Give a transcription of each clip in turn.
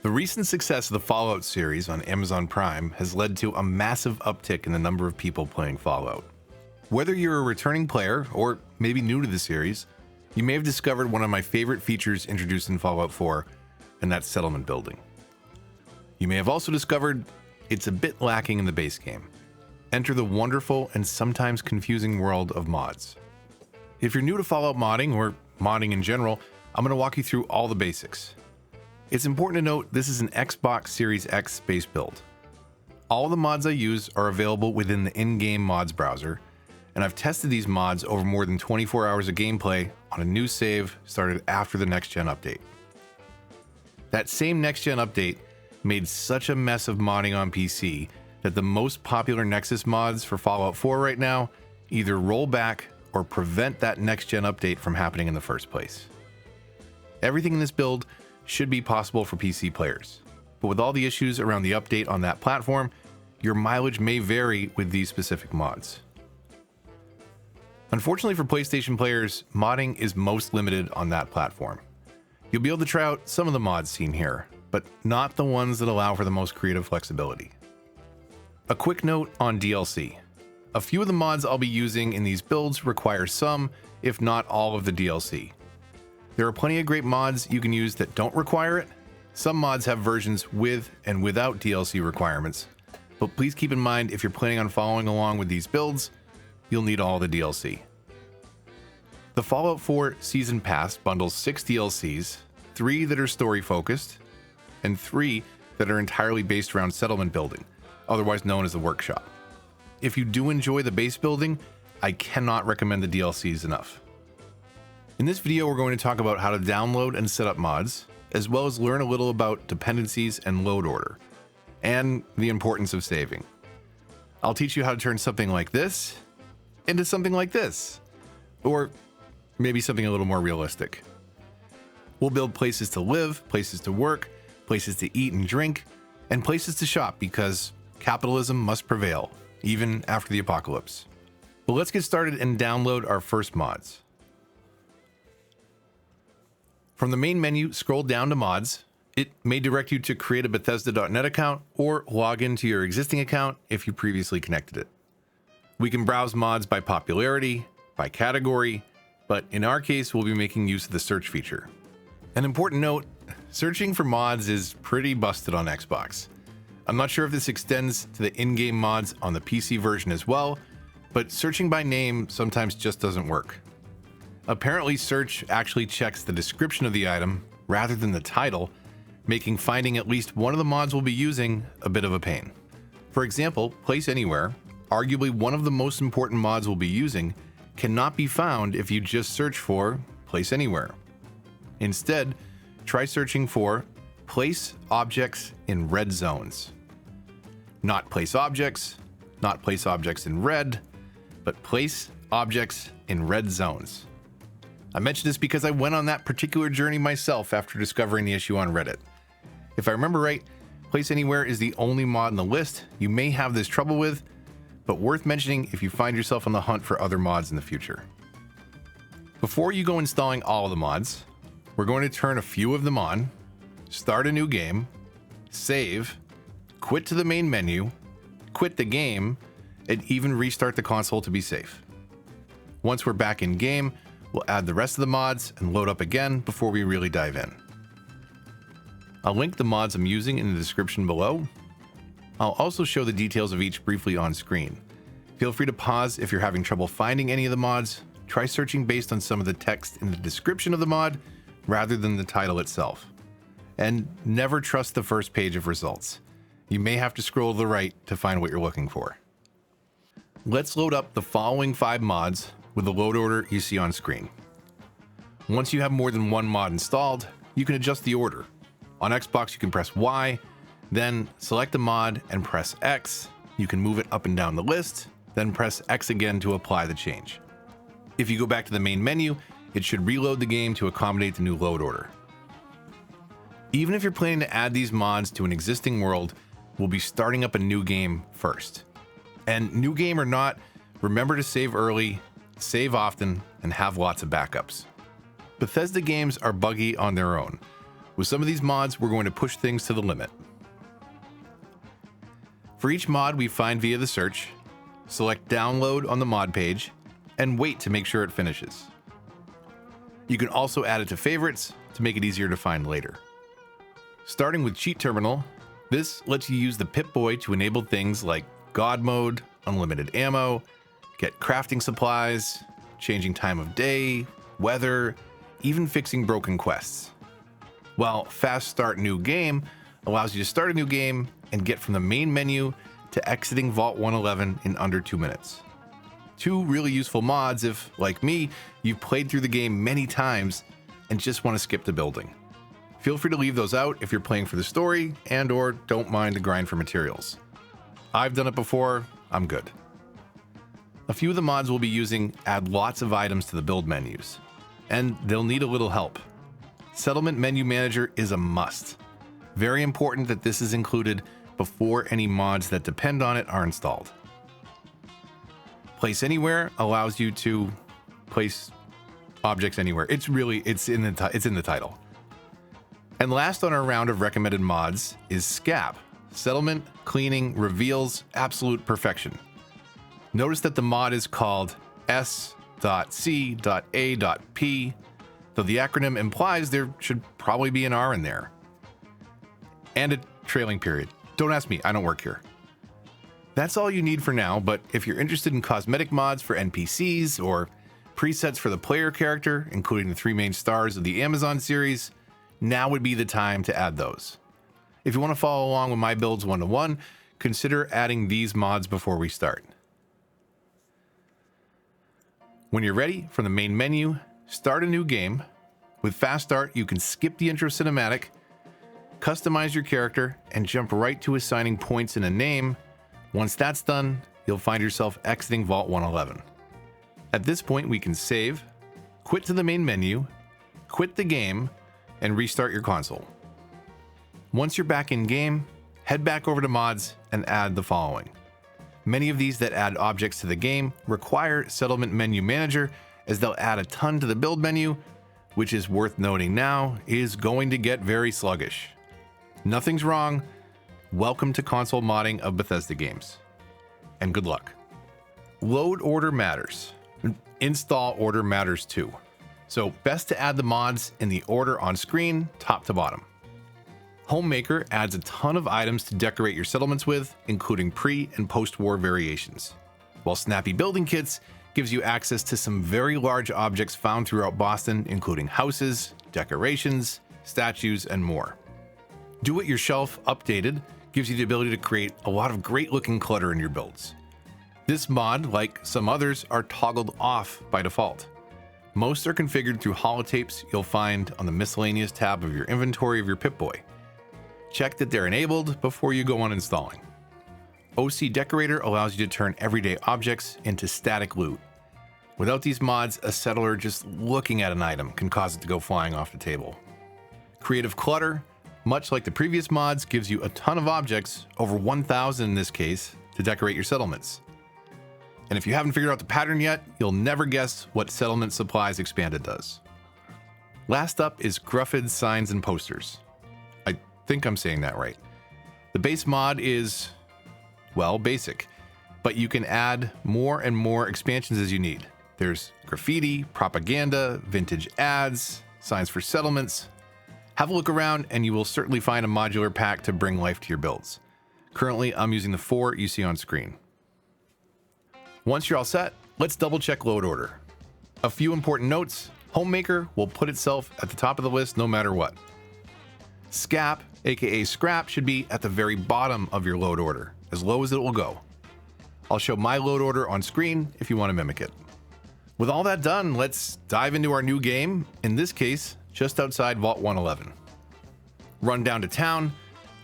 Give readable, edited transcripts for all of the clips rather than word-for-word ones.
The recent success of the Fallout series on Amazon Prime has led to a massive uptick in the number of people playing Fallout. Whether you're a returning player or maybe new to the series, you may have discovered one of my favorite features introduced in Fallout 4, and that's settlement building. You may have also discovered it's a bit lacking in the base game. Enter the wonderful and sometimes confusing world of mods. If you're new to Fallout modding or modding in general, I'm going to walk you through all the basics. It's important to note this is an Xbox Series X base build. All the mods I use are available within the in-game mods browser, and I've tested these mods over more than 24 hours of gameplay on a new save started after the next-gen update. That same next-gen update made such a mess of modding on PC that the most popular Nexus mods for Fallout 4 right now either roll back or prevent that next-gen update from happening in the first place. Everything in this build should be possible for PC players, but with all the issues around the update on that platform, your mileage may vary with these specific mods. Unfortunately for PlayStation players, modding is most limited on that platform. You'll be able to try out some of the mods seen here, but not the ones that allow for the most creative flexibility. A quick note on DLC. A few of the mods I'll be using in these builds require some, if not all of the DLC. There are plenty of great mods you can use that don't require it. Some mods have versions with and without DLC requirements, but please keep in mind if you're planning on following along with these builds, you'll need all the DLC. The Fallout 4 Season Pass bundles 6 DLCs, 3 that are story focused, and 3 that are entirely based around settlement building, otherwise known as the workshop. If you do enjoy the base building, I cannot recommend the DLCs enough. In this video, we're going to talk about how to download and set up mods, as well as learn a little about dependencies and load order, and the importance of saving. I'll teach you how to turn something like this into something like this, or maybe something a little more realistic. We'll build places to live, places to work, places to eat and drink, and places to shop because capitalism must prevail, even after the apocalypse. But let's get started and download our first mods. From the main menu, scroll down to mods. It may direct you to create a Bethesda.net account or log into your existing account if you previously connected it. We can browse mods by popularity, by category, but in our case, we'll be making use of the search feature. An important note, searching for mods is pretty busted on Xbox. I'm not sure if this extends to the in-game mods on the PC version as well, but searching by name sometimes just doesn't work. Apparently, search actually checks the description of the item rather than the title, making finding at least one of the mods we'll be using a bit of a pain. For example, Place Anywhere, arguably one of the most important mods we'll be using, cannot be found if you just search for Place Anywhere. Instead, try searching for Place Objects in Red Zones. Not Place Objects, not Place Objects in Red, but Place Objects in Red Zones. I mention this because I went on that particular journey myself after discovering the issue on Reddit. If I remember right, Place Anywhere is the only mod on the list you may have this trouble with, but worth mentioning if you find yourself on the hunt for other mods in the future. Before you go installing all of the mods, we're going to turn a few of them on, start a new game, save, quit to the main menu, quit the game, and even restart the console to be safe. Once we're back in game, we'll add the rest of the mods and load up again before we really dive in. I'll link the mods I'm using in the description below. I'll also show the details of each briefly on screen. Feel free to pause if you're having trouble finding any of the mods. Try searching based on some of the text in the description of the mod rather than the title itself. And never trust the first page of results. You may have to scroll to the right to find what you're looking for. Let's load up the following 5 mods with the load order you see on screen. Once you have more than one mod installed, you can adjust the order. On Xbox, you can press Y, then select the mod and press X. You can move it up and down the list, then press X again to apply the change. If you go back to the main menu, it should reload the game to accommodate the new load order. Even if you're planning to add these mods to an existing world, we'll be starting up a new game first. And new game or not, remember to save early, save often, and have lots of backups. Bethesda games are buggy on their own, With some of these mods, we're going to push things to the limit. For each mod we find via the search, select download on the mod page and wait to make sure it finishes. You can also add it to favorites to make it easier to find later. Starting with Cheat Terminal, this lets you use the Pip-Boy to enable things like God Mode, unlimited ammo, get crafting supplies, changing time of day, weather, even fixing broken quests. While Fast Start New Game allows you to start a new game and get from the main menu to exiting Vault 111 in under 2 minutes. Two really useful mods if, like me, you've played through the game many times and just want to skip the building. Feel free to leave those out if you're playing for the story and or don't mind the grind for materials. I've done it before, I'm good. A few of the mods we'll be using add lots of items to the build menus, and they'll need a little help. Settlement Menu Manager is a must. Very important that this is included before any mods that depend on it are installed. Place Anywhere allows you to place objects anywhere. It's in the title. And last on our round of recommended mods is SKK, Settlement Cleaning Reveals Absolute Perfection. Notice that the mod is called S.C.A.P, though the acronym implies there should probably be an R in there. And a trailing period. Don't ask me, I don't work here. That's all you need for now, but if you're interested in cosmetic mods for NPCs or presets for the player character, including the 3 main stars of the Amazon series, now would be the time to add those. If you want to follow along with my builds 1-to-1, consider adding these mods before we start. When you're ready, from the main menu, start a new game. With Fast Start, you can skip the intro cinematic, customize your character, and jump right to assigning points and a name. Once that's done, you'll find yourself exiting Vault 111. At this point, we can save, quit to the main menu, quit the game, and restart your console. Once you're back in game, head back over to mods and add the following. Many of these that add objects to the game require Settlement Menu Manager, as they'll add a ton to the build menu, which is worth noting now is going to get very sluggish. Nothing's wrong. Welcome to console modding of Bethesda games. And good luck. Load order matters. Install order matters too. So best to add the mods in the order on screen, top to bottom. Homemaker adds a ton of items to decorate your settlements with, including pre- and post-war variations. While Snappy Building Kits gives you access to some very large objects found throughout Boston, including houses, decorations, statues, and more. Do It Yourself Updated gives you the ability to create a lot of great looking clutter in your builds. This mod, like some others, are toggled off by default. Most are configured through holotapes you'll find on the miscellaneous tab of your inventory of your Pip-Boy. Check that they're enabled before you go on installing. OC Decorator allows you to turn everyday objects into static loot. Without these mods, a settler just looking at an item can cause it to go flying off the table. Creative Clutter, much like the previous mods, gives you a ton of objects, over 1,000 in this case, to decorate your settlements. And if you haven't figured out the pattern yet, you'll never guess what Settlement Supplies Expanded does. Last up is Gruffed Signs and Posters. I think I'm saying that right. The base mod is, well, basic, but you can add more and more expansions as you need. There's graffiti, propaganda, vintage ads, signs for settlements. Have a look around and you will certainly find a modular pack to bring life to your builds. Currently, I'm using the 4 you see on screen. Once you're all set, let's double check load order. A few important notes: Homemaker will put itself at the top of the list no matter what. SKK, aka Scrap, should be at the very bottom of your load order, as low as it will go. I'll show my load order on screen if you want to mimic it. With all that done, let's dive into our new game, in this case, just outside Vault 111. Run down to town,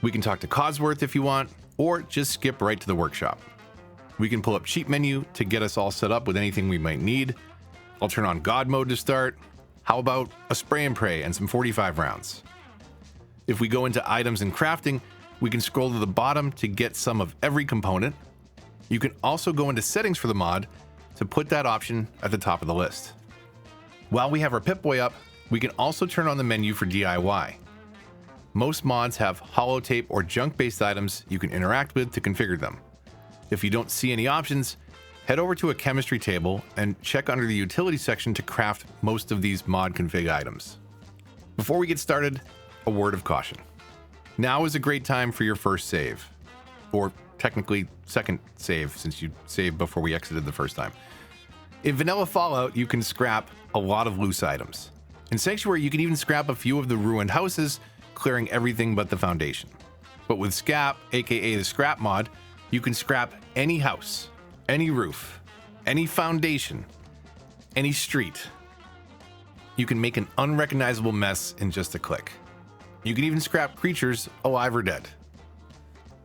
we can talk to Codsworth if you want, or just skip right to the workshop. We can pull up Cheat Menu to get us all set up with anything we might need. I'll turn on God Mode to start. How about a spray and pray and some 45 rounds? If we go into items and crafting, we can scroll to the bottom to get some of every component. You can also go into settings for the mod to put that option at the top of the list. While we have our Pip-Boy up, we can also turn on the menu for DIY. Most mods have holotape or junk-based items you can interact with to configure them. If you don't see any options, head over to a chemistry table and check under the utility section to craft most of these mod config items. Before we get started, a word of caution. Now is a great time for your first save, or technically second save since you saved before we exited the first time. In vanilla Fallout, you can scrap a lot of loose items. In Sanctuary, you can even scrap a few of the ruined houses, clearing everything but the foundation. But with Scap, aka the scrap mod, you can scrap any house, any roof, any foundation, any street. You can make an unrecognizable mess in just a click. You can even scrap creatures alive or dead.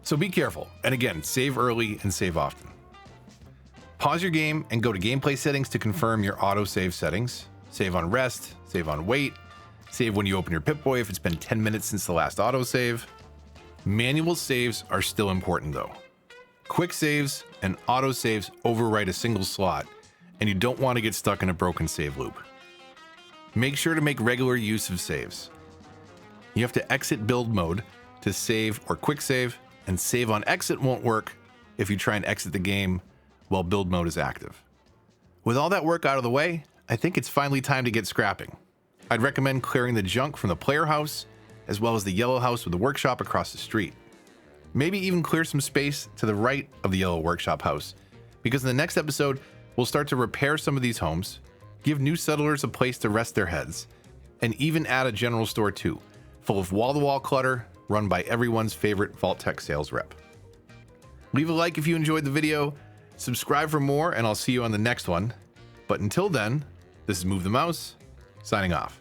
So be careful, and again, save early and save often. Pause your game and go to gameplay settings to confirm your autosave settings. Save on rest, save on wait, save when you open your Pip-Boy if it's been 10 minutes since the last autosave. Manual saves are still important though. Quick saves and autosaves overwrite a single slot, and you don't want to get stuck in a broken save loop. Make sure to make regular use of saves. You have to exit build mode to save or quick save, and save on exit won't work if you try and exit the game while build mode is active. With all that work out of the way, I think it's finally time to get scrapping. I'd recommend clearing the junk from the player house, as well as the yellow house with the workshop across the street. Maybe even clear some space to the right of the yellow workshop house, because in the next episode, we'll start to repair some of these homes, give new settlers a place to rest their heads, and even add a general store too, full of wall-to-wall clutter run by everyone's favorite Vault-Tec sales rep. Leave a like if you enjoyed the video, subscribe for more, and I'll see you on the next one. But until then, this is Move the Mouse, signing off.